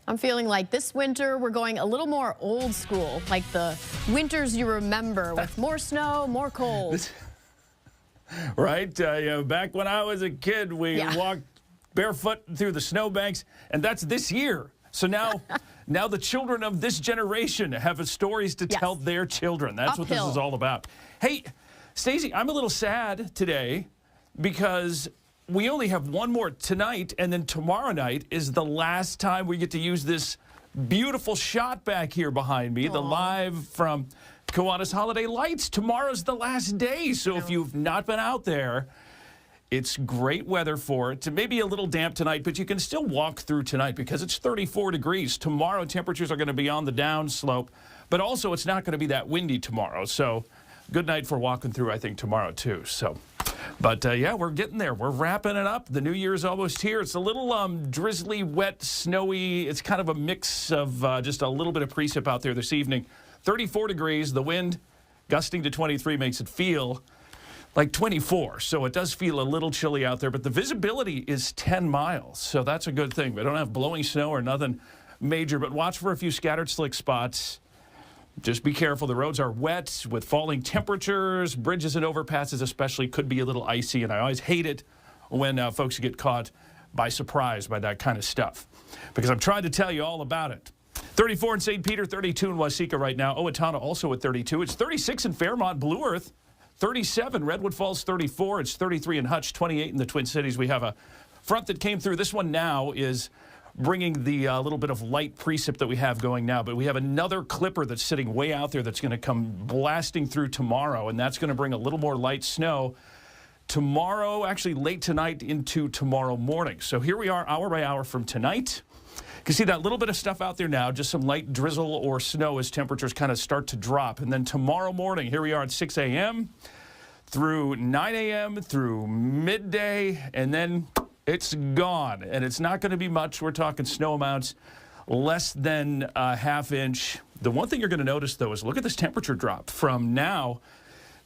I'm feeling like this winter we're going a little more old school, like the winters you remember, with more snow, more cold. Right? Back when I was a kid, we walked barefoot through the snowbanks, and that's this year. So now, now the children of this generation have stories to tell their children. That's what this is all about. Hey, Stacey, I'm a little sad today because we only have one more tonight, and then tomorrow night is the last time we get to use this beautiful shot back here behind me, the live from Kiwanis Holiday Lights. Tomorrow's the last day, so if you've not been out there, it's great weather for it. It may be a little damp tonight, but you can still walk through tonight because it's 34 degrees. Tomorrow, temperatures are going to be on the downslope, but also it's not going to be that windy tomorrow. So good night for walking through, I think, tomorrow, too. But yeah, we're getting there. We're wrapping it up. The new year's almost here. It's a little drizzly, wet, snowy. It's kind of a mix of just a little bit of precip out there this evening. 34 degrees. The wind gusting to 23 makes it feel like 24, so it does feel a little chilly out there, but the visibility is 10 miles, so that's a good thing. We don't have blowing snow or nothing major, but watch for a few scattered slick spots. Just be careful. The roads are wet with falling temperatures. Bridges and overpasses especially could be a little icy, and I always hate it when folks get caught by surprise by that kind of stuff, because I'm trying to tell you all about it. 34 in St. Peter, 32 in Waseca right now. Owatonna also at 32. It's 36 in Fairmont, Blue Earth. 37, Redwood Falls 34. It's 33 in Hutch, 28 in the Twin Cities. We have a front that came through. This one now is bringing the little bit of light precip that we have going now. But we have another clipper that's sitting way out there that's going to come blasting through tomorrow, and that's going to bring a little more light snow tomorrow, actually late tonight into tomorrow morning. So here we are hour by hour from tonight. You can see that little bit of stuff out there now, just some light drizzle or snow as temperatures kind of start to drop. And then tomorrow morning, here we are at 6 a.m. through 9 a.m. through midday, and then it's gone. And it's not going to be much. We're talking snow amounts less than a half inch. The one thing you're going to notice, though, is look at this temperature drop from now.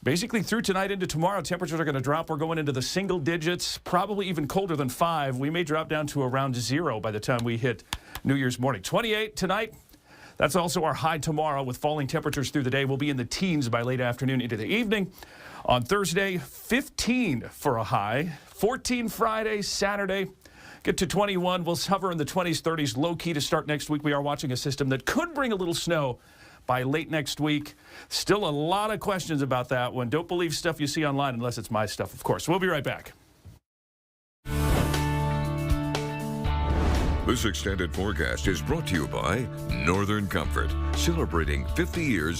Basically, through tonight into tomorrow, temperatures are going to drop. We're going into the single digits, probably even colder than 5. We may drop down to around 0 by the time we hit New Year's morning. 28 tonight. That's also our high tomorrow with falling temperatures through the day. We'll be in the teens by late afternoon into the evening. On Thursday, 15 for a high. 14 Friday, Saturday. Get to 21. We'll hover in the 20s, 30s, low key to start next week. We are watching a system that could bring a little snow by late next week. Still a lot of questions about that one. Don't believe stuff you see online unless it's my stuff, of course. We'll be right back. This extended forecast is brought to you by Northern Comfort, celebrating 50 years.